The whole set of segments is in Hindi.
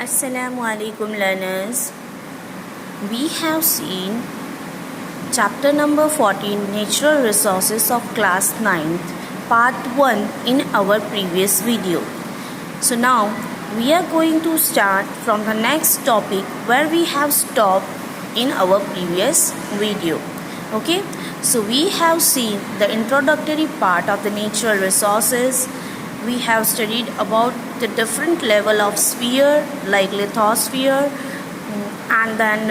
Assalamu alaikum learners. We have seen chapter number 14 Natural Resources of class 9th part 1 in our previous video. So now we are going to start from the next topic where we have stopped in our previous video. Okay, so we have seen the introductory part of the natural resources. We have studied about the different level of sphere like lithosphere, and then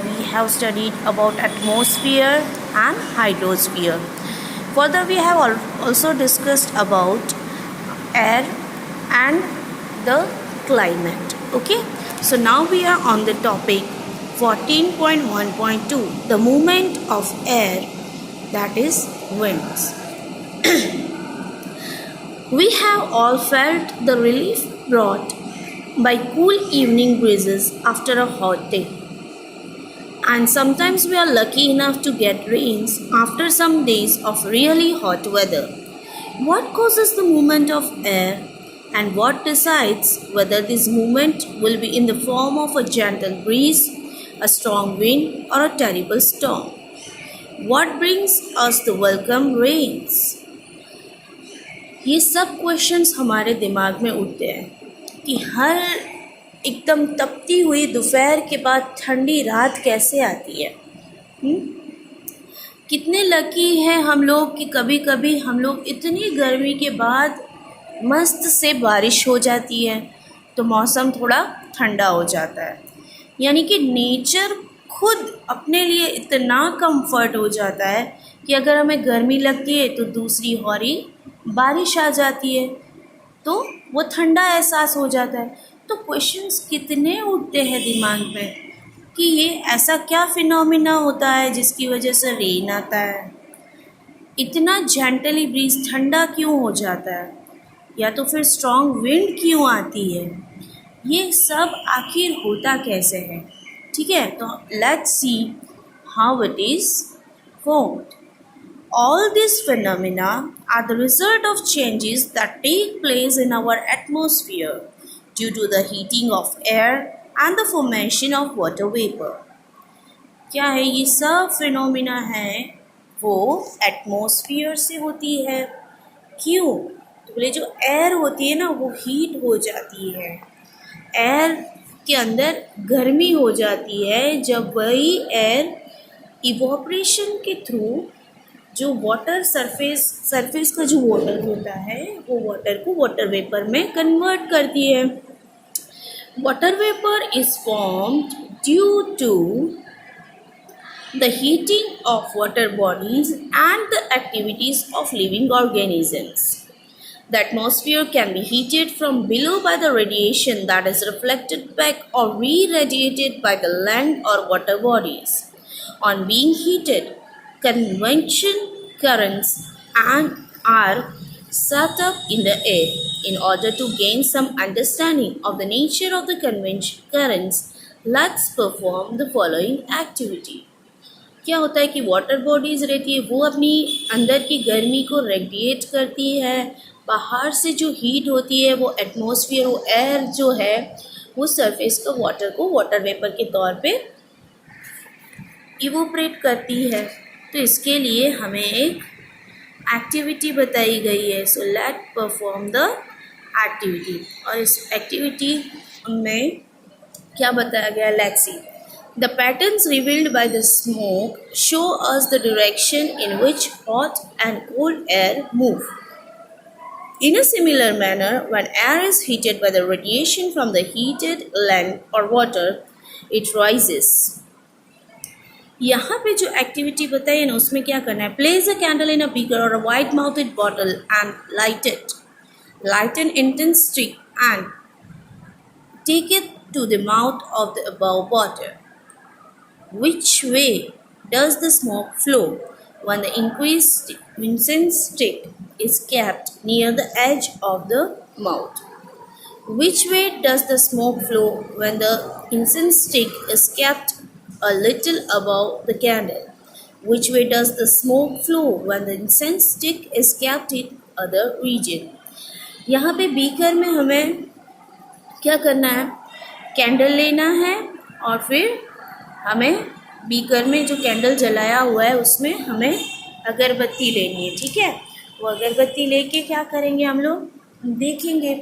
we have studied about atmosphere and hydrosphere. Further, we have also discussed about air and the climate. Okay, so now we are on the topic 14.1.2, the movement of air, that is winds. We have all felt the relief brought by cool evening breezes after a hot day. And sometimes we are lucky enough to get rains after some days of really hot weather. What causes the movement of air, and what decides whether this movement will be in the form of a gentle breeze, a strong wind, or a terrible storm? What brings us the welcome rains? ये सब क्वेश्चंस हमारे दिमाग में उठते हैं कि हर एकदम तपती हुई दोपहर के बाद ठंडी रात कैसे आती है। कितने लकी हैं हम लोग कि कभी कभी हम लोग इतनी गर्मी के बाद मस्त से बारिश हो जाती है तो मौसम थोड़ा ठंडा हो जाता है। यानी कि नेचर खुद अपने लिए इतना कंफर्ट हो जाता है कि अगर हमें गर्मी लगती है तो दूसरी होरी बारिश आ जाती है तो वो ठंडा एहसास हो जाता है। तो क्वेश्चंस कितने उठते हैं दिमाग में कि ये ऐसा क्या फिनोमिना होता है जिसकी वजह से रेन आता है, इतना जेंटली ब्रीज ठंडा क्यों हो जाता है, या तो फिर स्ट्रॉन्ग विंड क्यों आती है, ये सब आखिर होता कैसे है। ठीक है, तो let's see how it is formed. All these phenomena are the result of changes that take place in our atmosphere due to the heating of air and the formation of water vapor. क्या है ये सब फिनोमिना है वो एटमॉस्फेयर से होती है। क्यों? तो बोले जो एयर होती है ना वो हीट हो जाती है, एयर के अंदर गर्मी हो जाती है जब वही एयर इवोपरेशन के थ्रू जो वाटर सरफेस का जो वाटर होता है वो वाटर को वाटर वेपर में कन्वर्ट करती है। Water vapour is formed due to the heating of water bodies and the activities of living organisms. The atmosphere can be heated from below by the radiation that is reflected back or re-radiated by the land or water bodies. On being heated, convection currents are set up in the air. In order to gain some understanding of the nature of the convection currents, let's perform the following activity. क्या होता है कि वाटर बॉडीज़ रहती है वो अपनी अंदर की गर्मी को रेडिएट करती है, बाहर से जो हीट होती है वो एटमॉस्फेयर, वो एयर जो है वो सरफेस का वाटर को वाटर वेपर के तौर पे इवोपरेट करती है। तो इसके लिए हमें एक एक्टिविटी बताई गई है। So let perform the activity, और इस एक्टिविटी में क्या बताया गया, let's see. The patterns revealed by the smoke show us the direction in which hot and cold air move. In a similar manner, when air is heated by the radiation from the heated land or water, it rises. यहाँ पे जो एक्टिविटी बताई है ना उसमें क्या करना है, place a candle in a beaker और a wide mouthed bottle and light an incense stick and take it to the mouth of the above bottle. Which way does the smoke flow when the increased incense stick is kept near the edge of the mouth. Which way does the smoke flow when the incense stick is kept a little above the candle? Which way does the smoke flow when the incense stick is kept in other region? यहाँ पे बीकर में हमें क्या करना है कैंडल लेना है और फिर हमें बीकर में जो कैंडल जलाया हुआ है उसमें हमें अगरबत्ती लेनी है, ठीक है। वो अगरबत्ती लेके क्या करेंगे, हम लोग देखेंगे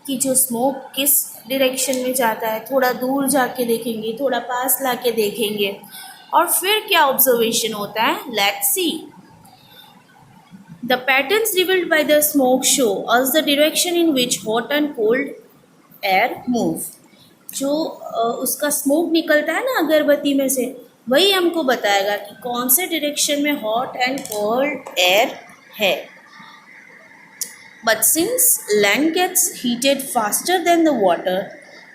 कि जो स्मोक किस डायरेक्शन में जाता है, थोड़ा दूर जाके देखेंगे, थोड़ा पास लाके देखेंगे, और फिर क्या ऑब्जर्वेशन होता है, let's see. The patterns revealed by the smoke show us the direction in which hot and cold air move. जो उसका स्मोक निकलता है ना अगरबत्ती में से, वही हमको बताएगा कि कौन से डायरेक्शन में हॉट एंड कोल्ड एयर है। But since land gets heated faster than the water,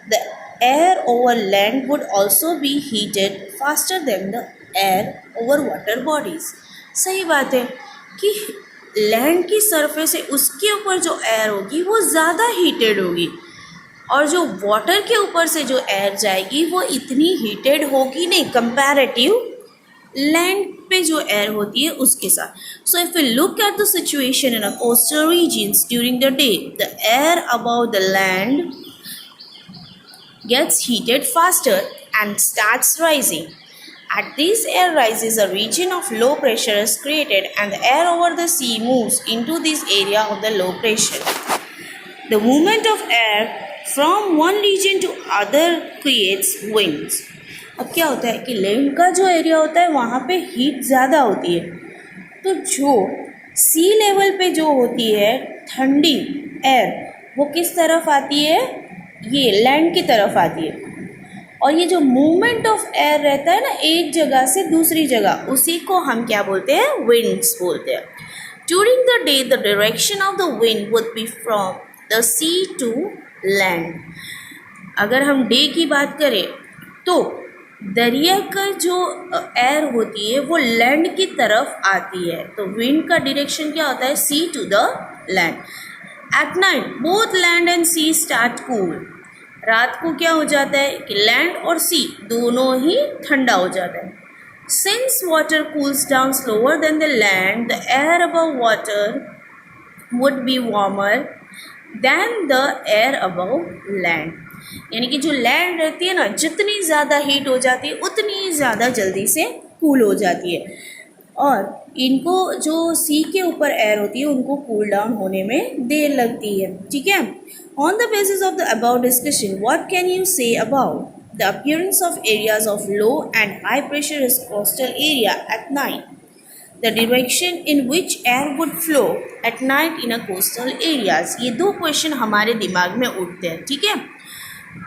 the air over land would also be heated faster than the air over water bodies. सही बात है कि लैंड की सरफेस है उसके ऊपर जो एयर होगी वो ज़्यादा हीटेड होगी, और जो वाटर के ऊपर से जो एयर जाएगी वो इतनी हीटेड होगी नहीं कंपैरेटिव लैंड पे जो एयर होती है उसके साथ। So if you look at the situation in a coastal regions during the day, the air about the land gets heated faster and starts rising. At this air rises, a region of low pressure is created and the air over the sea moves into this area of the low pressure. The movement of air from one region to other creates winds. अब क्या होता है कि लैंड का जो एरिया होता है वहाँ पे हीट ज़्यादा होती है, तो जो सी लेवल पे जो होती है ठंडी एयर वो किस तरफ आती है, ये लैंड की तरफ आती है। और ये जो मूवमेंट ऑफ एयर रहता है ना एक जगह से दूसरी जगह, उसी को हम क्या बोलते हैं, विंड्स बोलते हैं। During the day the direction of the wind would be from the sea to land. अगर हम डे की बात करें तो दरिया का जो एयर होती है वो लैंड की तरफ आती है, तो विंड का डायरेक्शन क्या होता है, sea to the land. At night both land and sea start cool. रात को क्या हो जाता है कि लैंड और सी दोनों ही ठंडा हो जाता है। Since water cools down slower then the land, the air above water would be warmer than the air above land. यानी कि जो लैंड रहती है ना, जितनी ज़्यादा हीट हो जाती है उतनी ज़्यादा जल्दी से कूल हो जाती है, और इनको जो सी के ऊपर एयर होती है उनको कूल डाउन होने में देर लगती है, ठीक है। On the basis of the about discussion, what can you say about the appearance of areas of low and high pressure coastal area at night, the direction in which air would flow at night in a coastal areas. ये दो क्वेश्चन हमारे दिमाग में उठते हैं, ठीक है।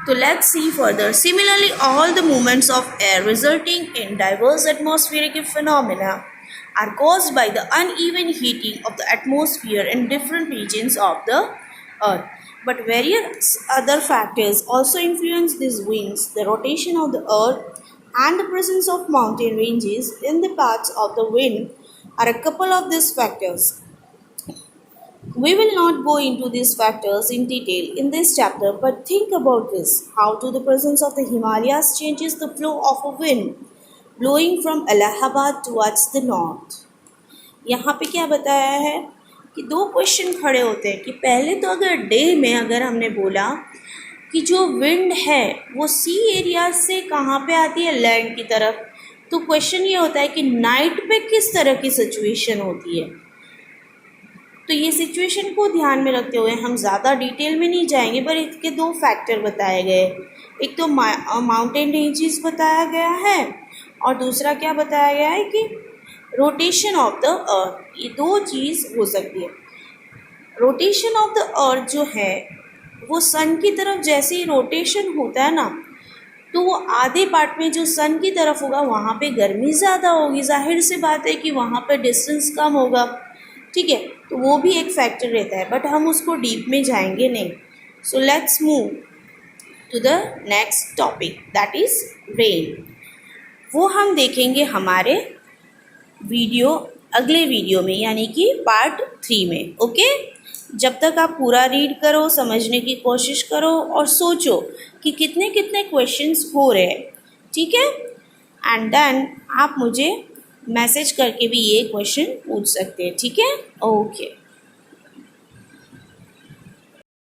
So let's see further. Similarly, all the movements of air resulting in diverse atmospheric phenomena are caused by the uneven heating of the atmosphere in different regions of the earth. But various other factors also influence these winds. The rotation of the earth and the presence of mountain ranges in the paths of the wind are a couple of these factors. We will not go into these factors in detail in this chapter, but think about this. How do the presence of the Himalayas changes the flow of a wind blowing from Allahabad towards the north? यहाँ पे क्या बताया है कि दो क्वेश्चन खड़े होते हैं कि पहले तो अगर डे में अगर हमने बोला कि जो विंड है वो सी एरिया से कहाँ पे आती है, लैंड की तरफ, तो क्वेश्चन ये होता है कि नाइट पे किस तरह की सिचुएशन होती है। तो ये सिचुएशन को ध्यान में रखते हुए हम ज़्यादा डिटेल में नहीं जाएंगे, पर इसके दो फैक्टर बताए गए। एक तो माउंटेन रेंजेस बताया गया है और दूसरा क्या बताया गया है कि रोटेशन ऑफ द अर्थ। ये दो चीज़ हो सकती है। रोटेशन ऑफ द अर्थ जो है वो सन की तरफ जैसे ही रोटेशन होता है ना, तो वो आधे पार्ट में जो सन की तरफ होगा वहाँ पे गर्मी ज़्यादा होगी। जाहिर सी बात है कि वहाँ पे डिस्टेंस कम होगा, ठीक है। तो वो भी एक फैक्टर रहता है, बट हम उसको डीप में जाएंगे नहीं। So let's move to the next topic, that is rain. वो हम देखेंगे हमारे अगले वीडियो में, यानी कि पार्ट 3 में। ओके, जब तक आप पूरा रीड करो, समझने की कोशिश करो और सोचो कि कितने कितने क्वेश्चंस हो रहे हैं, ठीक है। एंड देन आप मुझे मैसेज करके भी ये क्वेश्चन पूछ सकते हैं, ठीक है। ओके।